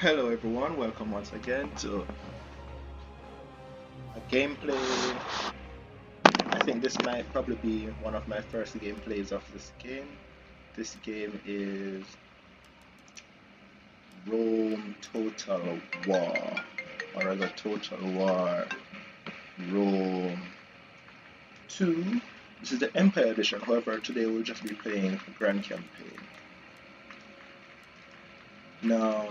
Hello everyone, welcome once again to a gameplay. I think this might probably be one of my first gameplays of this game. This game is Rome Total War, or rather Total War Rome 2. This is the Empire Edition, however today we'll just be playing Grand Campaign. Now,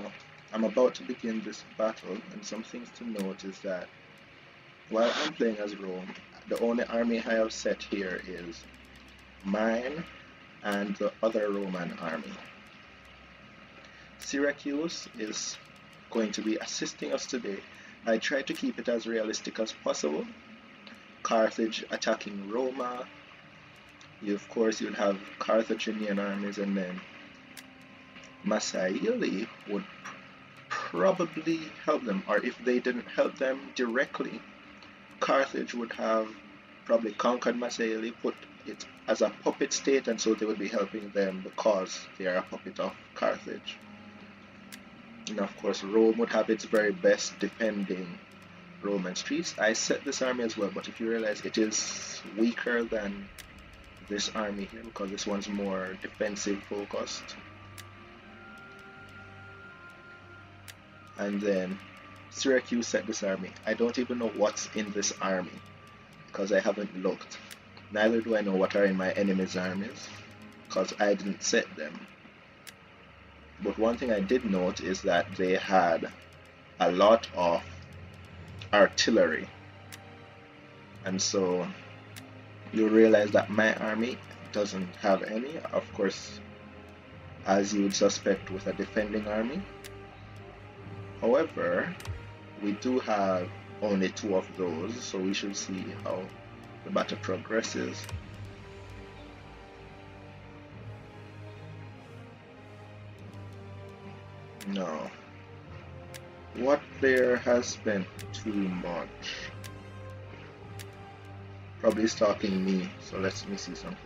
I'm about to begin this battle, and some things to note is that while I'm playing as Rome, the only army I have set here is mine and the other Roman army. Syracuse is going to be assisting us today. I try to keep it as realistic as possible. Carthage attacking Roma. Of course, you'd have Carthaginian armies, and then Massaili would probably help them, or if they didn't help them directly, Carthage would have probably conquered Massaili, put it as a puppet state, and so they would be helping them because they are a puppet of Carthage. And of course, Rome would have its very best defending Roman streets. I set this army as well, but if you realize it is weaker than this army here because this one's more defensive focused. And then Syracuse set this army. I don't even know what's in this army because I haven't looked. Neither do I know what are in my enemy's armies because I didn't set them. But one thing I did note is that they had a lot of artillery. And so you realize that my army doesn't have any, of course, as you would suspect with a defending army. However, we do have only 2 of those, so we should see how the battle progresses. No. What player has spent too much? Probably stalking me, so let me see something.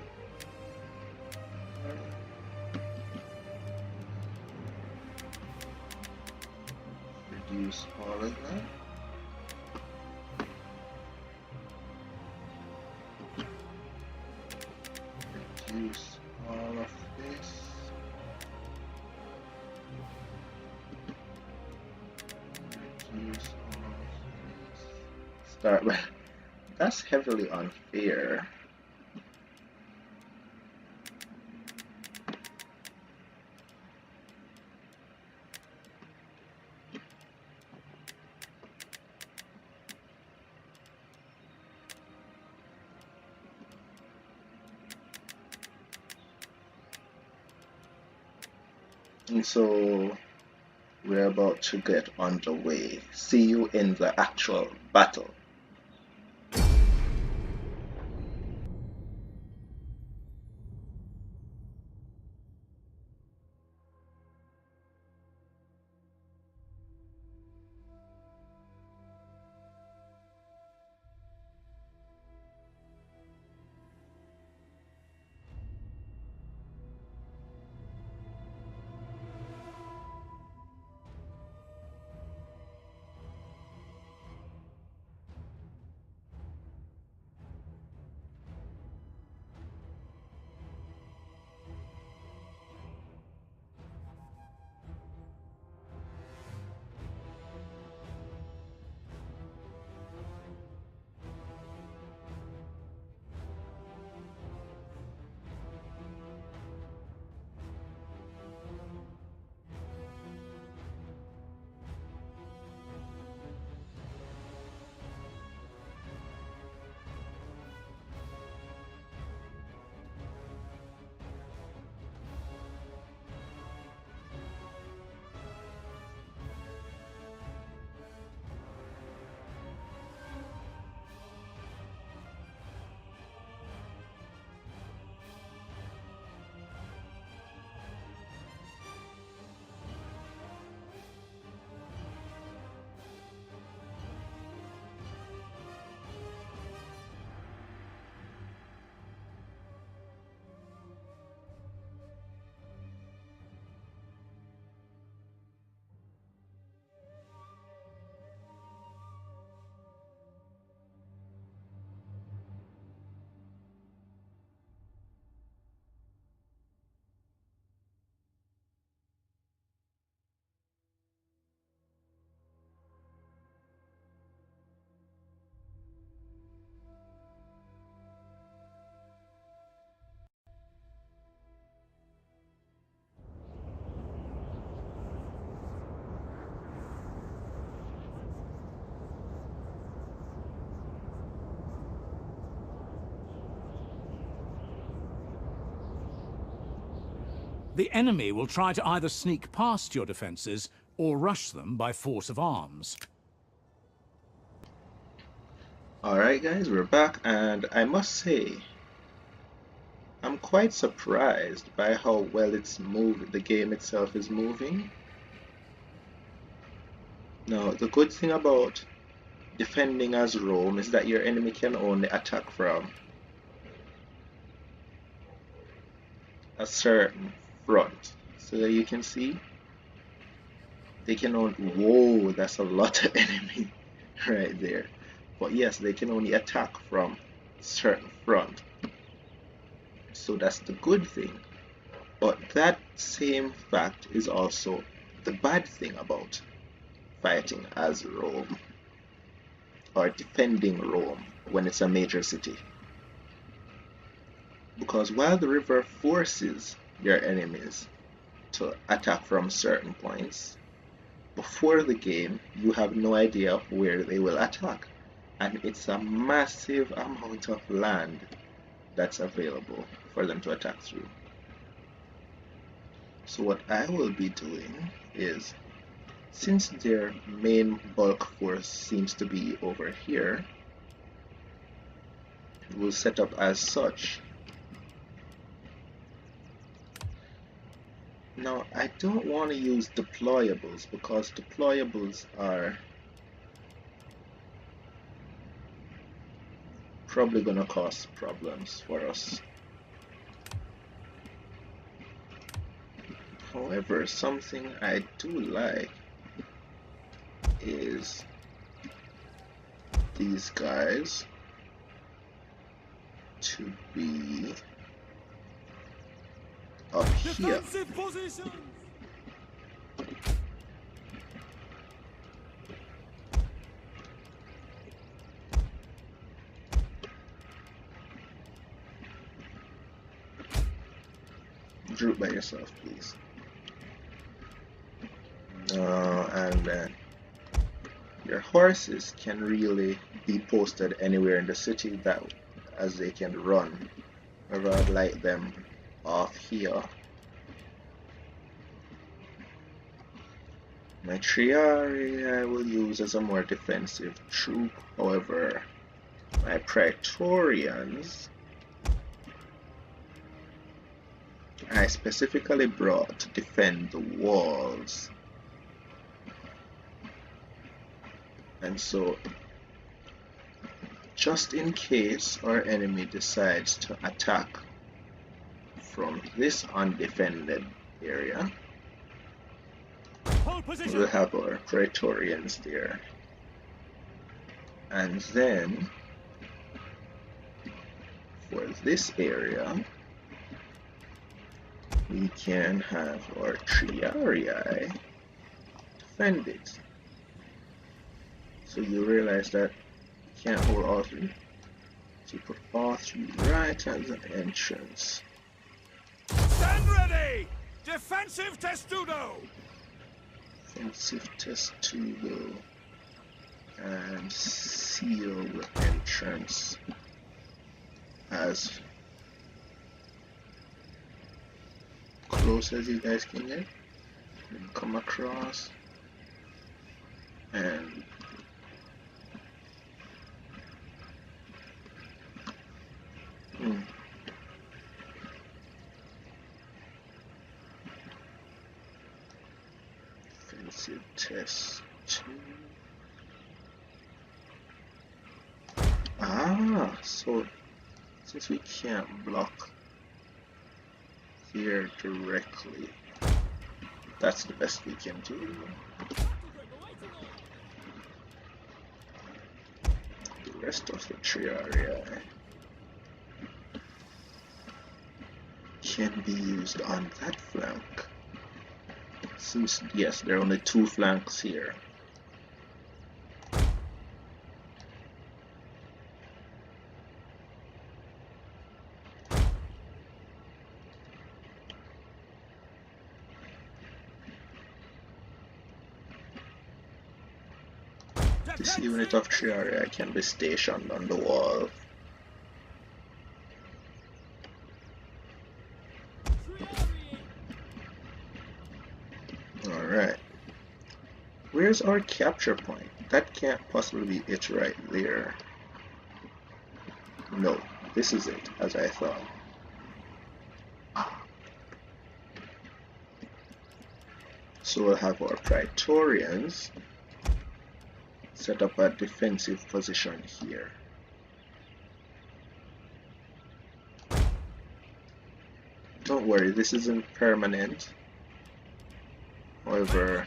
Reduce all of that. Reduce all of this. Reduce all of this. Start with. That's heavily unfair. And so we're about to get underway. See you in the actual battle. The enemy will try to either sneak past your defenses or rush them by force of arms. Alright guys, we're back, and I must say, I'm quite surprised by how well the game itself is moving. Now, the good thing about defending as Rome is that your enemy can only attack from a certain front. So that you can see, they can only, whoa, that's a lot of enemy right there. But yes, they can only attack from a certain front. So that's the good thing. But that same fact is also the bad thing about fighting as Rome, or defending Rome when it's a major city. Because while the river forces your enemies to attack from certain points, before the game you have no idea where they will attack, and it's a massive amount of land that's available for them to attack through. So what I will be doing is, since their main bulk force seems to be over here, we'll set up as such. Now, I don't want to use deployables because deployables are probably going to cause problems for us. However, something I do like is these guys to be up here. Droop by yourself, please. And then your horses can really be posted anywhere in the city that as they can run. However, I'd like them off here. My Triari I will use as a more defensive troop. However, my Praetorians I specifically brought to defend the walls. And so, just in case our enemy decides to attack from this undefended area, we'll have our Praetorians there. And then, for this area, we can have our Triarii defend it. So you realize that you can't hold all three. So you put all three right at the entrance. Stand ready! Defensive testudo! Defensive testudo. And seal the entrance as close as you guys can get. And come across and defensive test 2. So since we can't block here directly, that's the best we can do. The rest of the Triarii can be used on that flank. Since, yes, there are only 2 flanks here. This unit of Triarii can be stationed on the wall. Alright. Where's our capture point? That can't possibly be it right there. No, this is it, as I thought. So we'll have our Praetorians set up a defensive position here. Don't worry, this isn't permanent. However,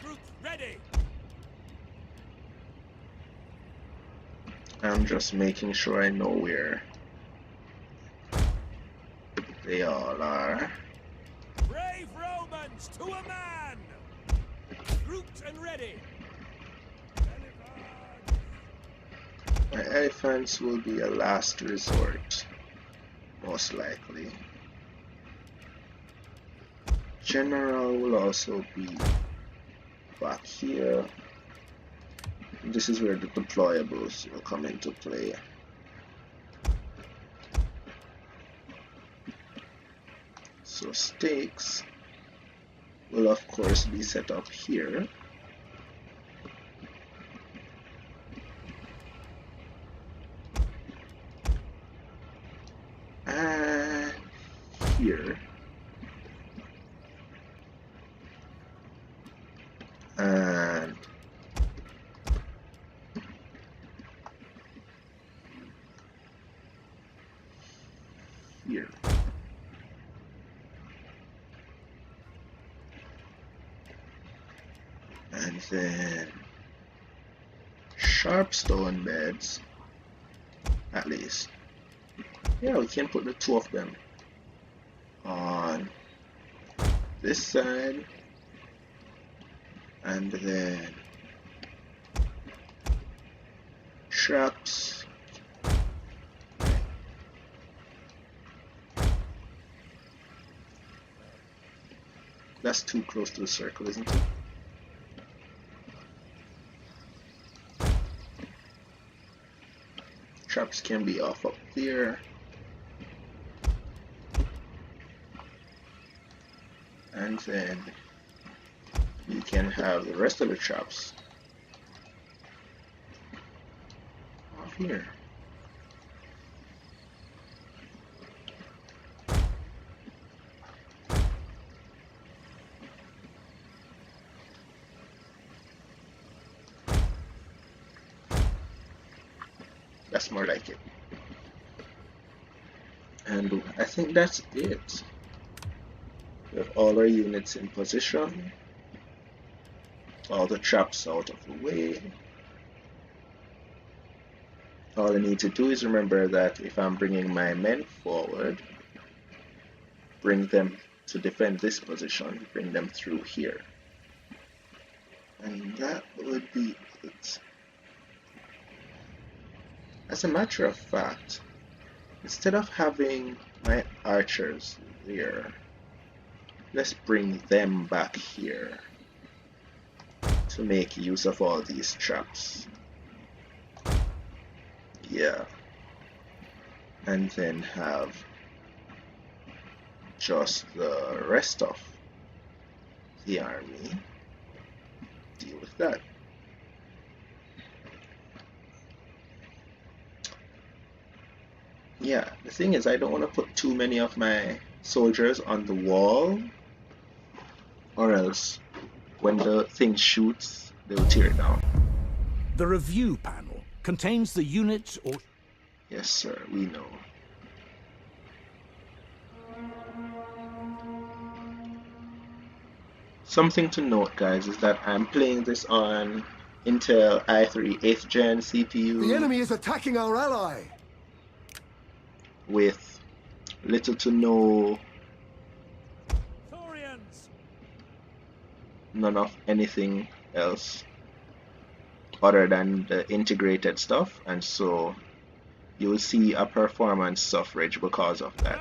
I'm just making sure I know where they all are. Brave Romans, to a man! Grouped and ready. My elephants will be a last resort, most likely. General will also be back here. This is where the deployables will come into play. So stakes will of course be set up here. And here. And here. And then sharp stone beds, at least. Yeah, we can put the two of them on this side, and then traps. That's too close to the circle, isn't it? Traps can be off up there. And then you can have the rest of the traps off here. That's more like it. And I think that's it. We have all our units in position, all the traps out of the way. All I need to do is remember that if I'm bringing my men forward, bring them to defend this position, bring them through here. And that would be it. As a matter of fact, instead of having my archers there, let's bring them back here to make use of all these traps. Yeah. And then have just the rest of the army deal with that. Yeah, the thing is, I don't want to put too many of my soldiers on the wall, or else when the thing shoots, they'll tear it down. The review panel contains the unit or... Yes, sir, we know. Something to note, guys, is that I'm playing this on Intel i3 8th gen CPU. The enemy is attacking our ally. With little to no, none of anything else other than the integrated stuff, and so you will see a performance suffrage because of that.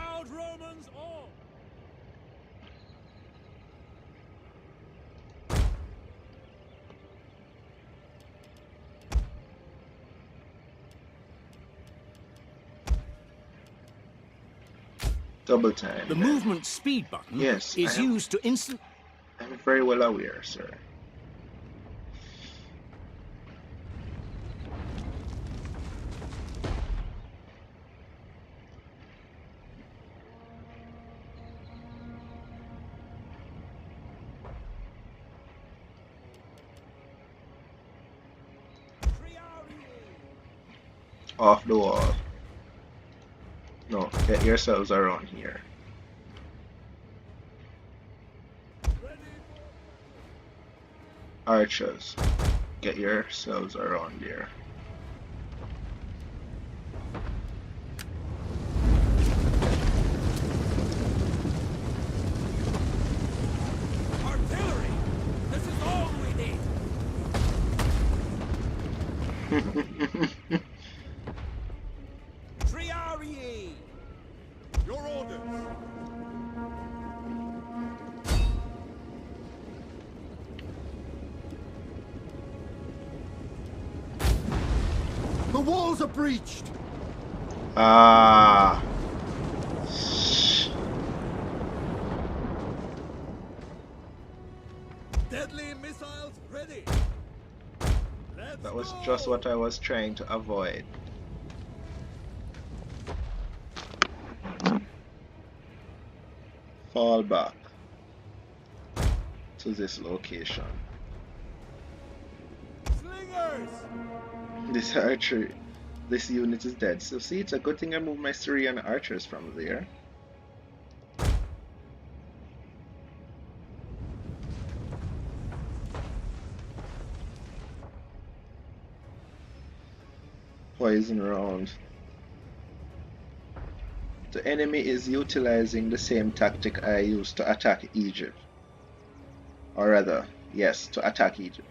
Double time. The movement speed button yes, is used to instant... I'm very well aware, sir. off the wall. No, get yourselves around here. Archers, get yourselves around here. Artillery! This is all we need! Triarii! Your orders! The walls are breached! Ah. Deadly missiles ready! Let's That was go! just what I was trying to avoid. Fall back to this location. Slingers! This archer, this unit is dead. So see, it's a good thing I moved my Syrian archers from there. Poison round. The enemy is utilizing the same tactic I used to attack Egypt. Or rather, yes, to attack Egypt.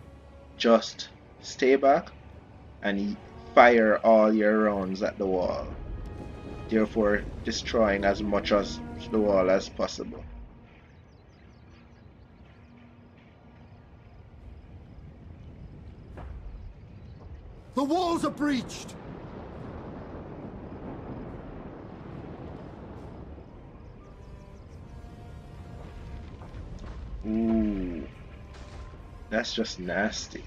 Just stay back and fire all your rounds at the wall, therefore destroying as much of the wall as possible. The walls are breached! Ooh, that's just nasty.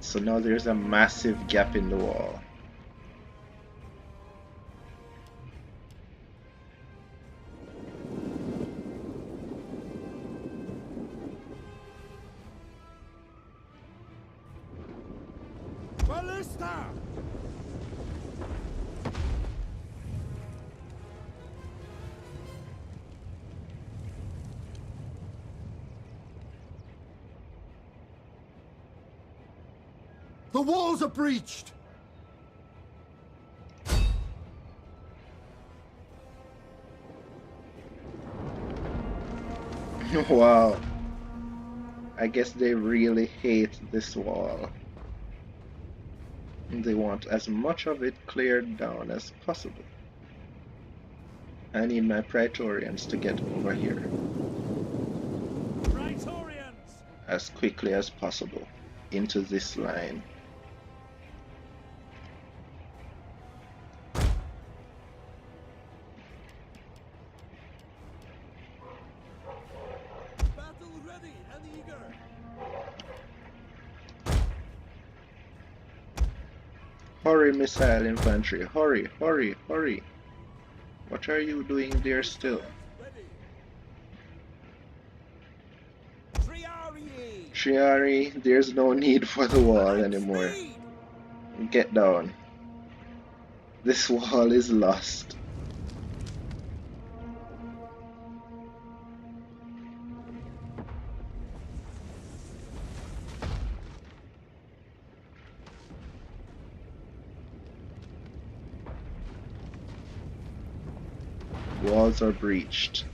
So now there's a massive gap in the wall. Ballista! The walls are breached! Wow. I guess they really hate this wall. They want as much of it cleared down as possible. I need my Praetorians to get over here Praetorians! as quickly as possible into this line. Battle ready and eager! Hurry, missile infantry, hurry, hurry, hurry. What are you doing there still? Ready! Triarii! Triari, there's no need for the wall anymore. Speed! Get down. This wall is lost. Walls are breached.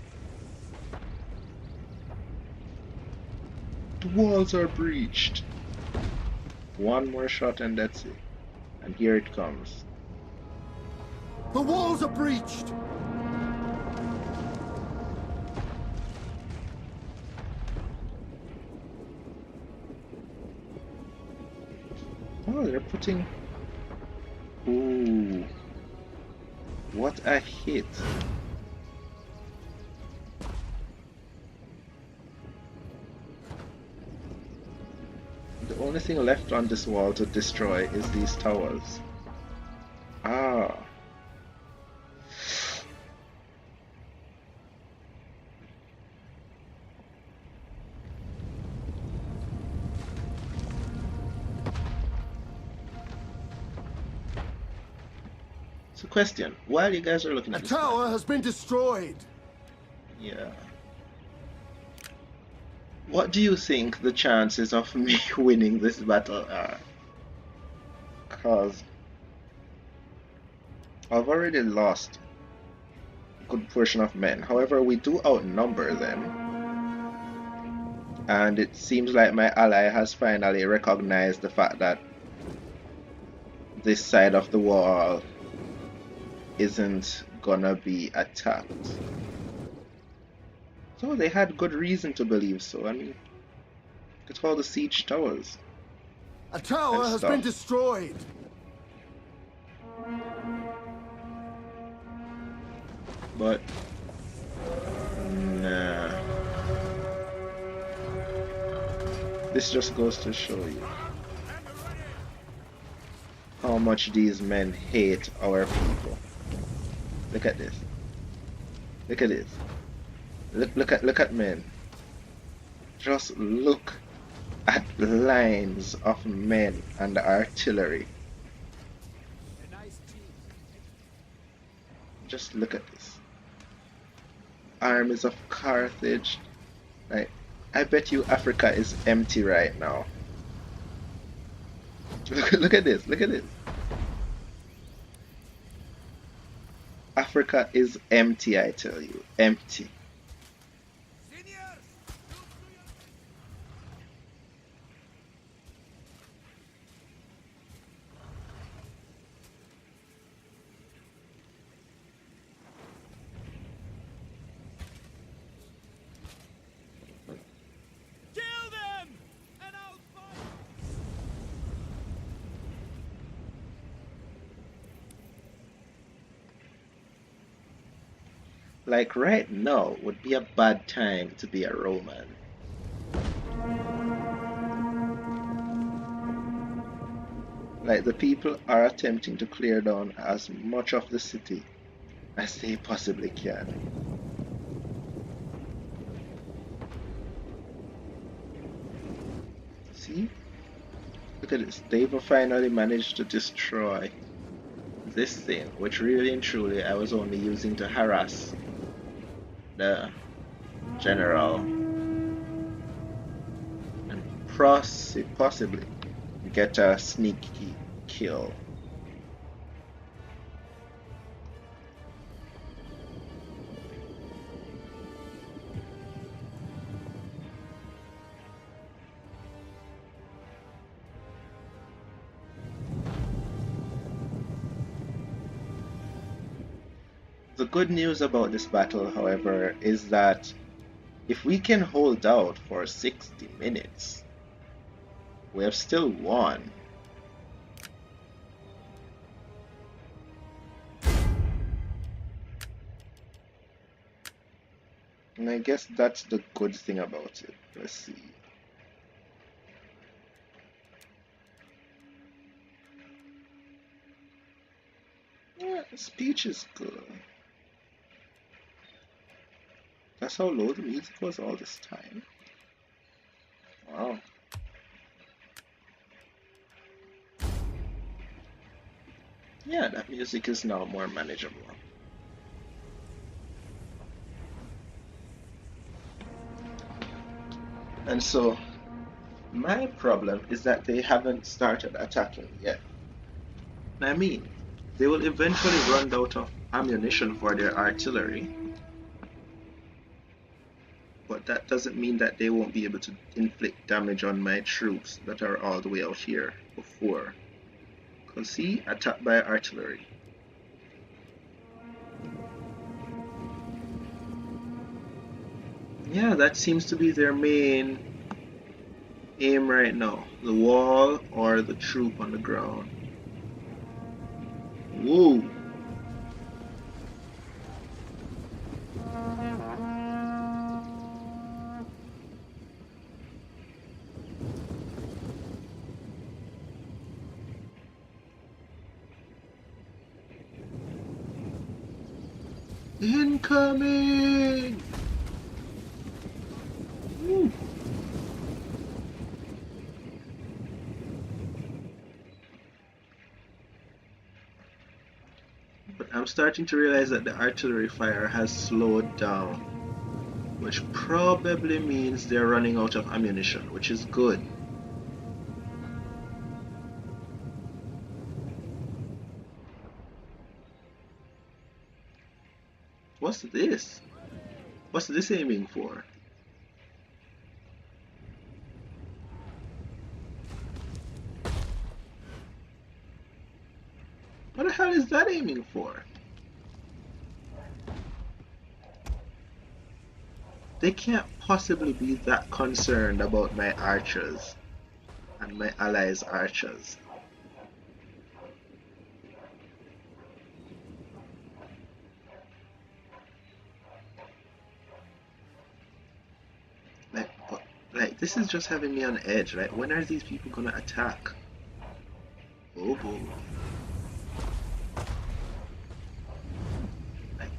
The walls are breached. One more shot and that's it. And here it comes. The walls are breached! Oh, they're putting... Ooh. What a hit. The only thing left on this wall to destroy is these towers. Ah. question. While you guys are looking A at this tower map, has been destroyed. yeah. What do you think the chances of me winning this battle are? Cause I've already lost a good portion of men. However, we do outnumber them. And it seems like my ally has finally recognized the fact that this side of the wall isn't gonna be attacked. So they had good reason to believe so. I mean, look at all the siege towers. A tower has been destroyed. But nah. This just goes to show you how much these men hate our people. Look at this. Look at this. Look at men. Just look at lines of men and artillery. Just look at this. Armies of Carthage. Like, I bet you Africa is empty right now. Look at this. Look at this. Africa is empty, I tell you. Empty. Like right now would be a bad time to be a Roman. Like the people are attempting to clear down as much of the city as they possibly can. See? Look at this. They've finally managed to destroy this thing, which really and truly I was only using to harass the general and possibly get a sneaky kill. The good news about this battle, however, is that if we can hold out for 60 minutes, we have still won. And I guess that's the good thing about it. Let's see. Yeah, the speech is good. That's how low the music was all this time. Wow. Yeah, that music is now more manageable. And so, my problem is that they haven't started attacking yet. I mean, they will eventually run out of ammunition for their artillery. But that doesn't mean that they won't be able to inflict damage on my troops that are all the way out here before. Because see, attacked by artillery. Yeah, that seems to be their main aim right now. The wall or the troop on the ground. Whoa! Incoming! Woo. But starting to realize that the artillery fire has slowed down, which probably means they're running out of ammunition, which is good. What's this? What's this aiming for? What the hell is that aiming for? They can't possibly be that concerned about my archers and my allies' archers. Like, this is just having me on edge, right? When are these people gonna attack? Oh boy. Like,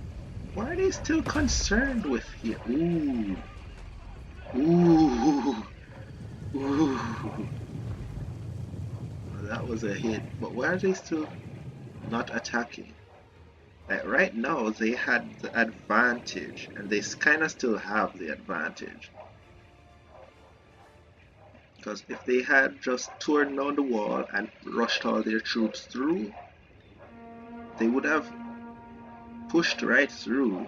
why are they still concerned with here? Ooh. Ooh. Ooh. Well, that was a hit. But why are they still not attacking? Like, right now, they had the advantage, and they kind of still have the advantage. Because if they had just torn down the wall and rushed all their troops through, they would have pushed right through.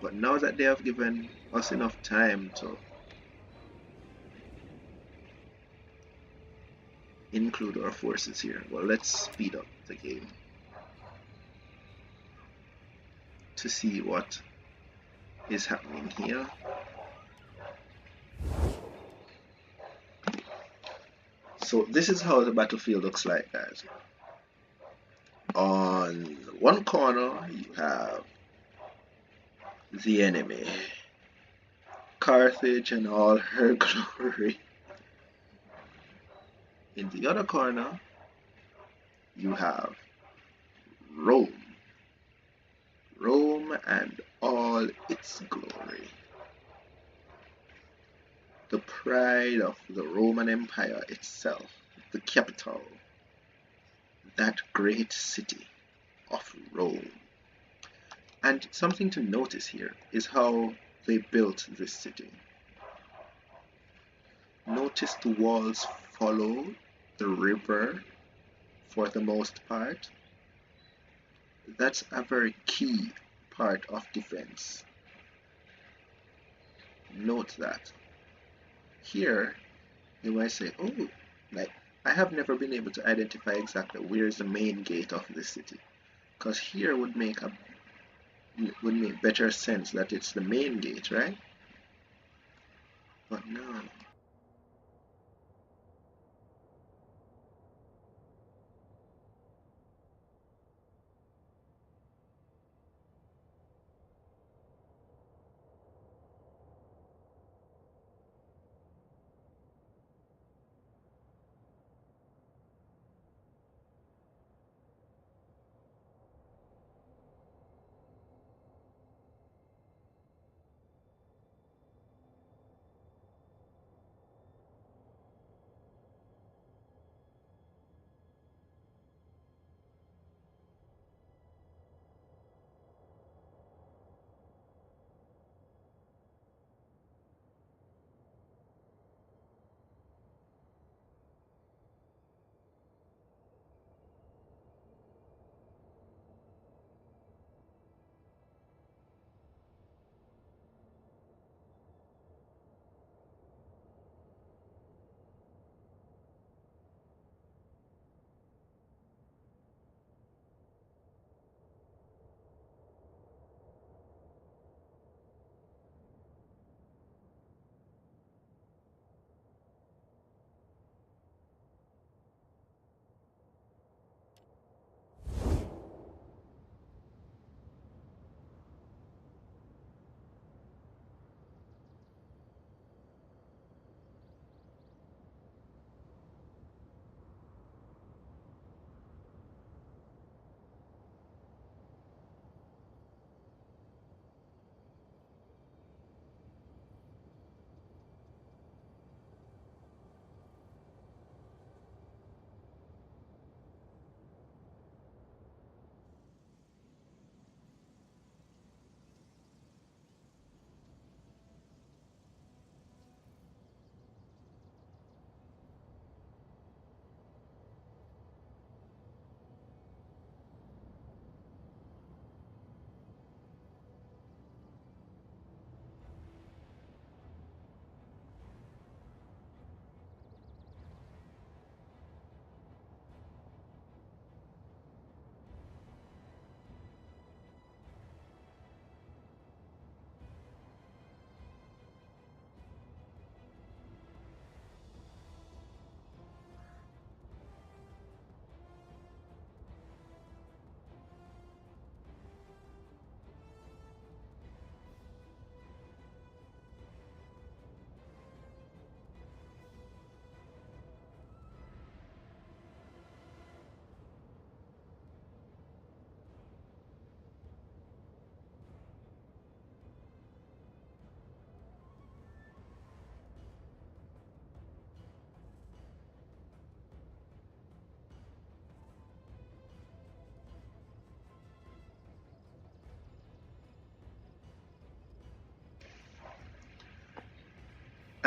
But now that they have given us enough time to include our forces here, well, let's speed up the game to see what is happening here. So this is how the battlefield looks like, guys. On one corner you have the enemy, Carthage and all her glory. In the other corner you have Rome, Rome and all its glory. The pride of the Roman Empire itself, the capital, that great city of Rome. And something to notice here is how they built this city. Notice the walls follow the river for the most part. That's a very key part of defense. Note that. Here, you might say, oh, like, I have never been able to identify exactly where is the main gate of the city. Because here would make better sense that it's the main gate, right? But no.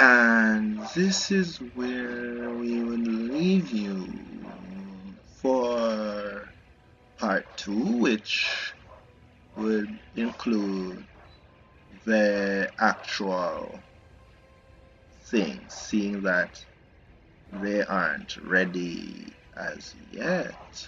And this is where we would leave you for part 2, which would include the actual things, seeing that they aren't ready as yet.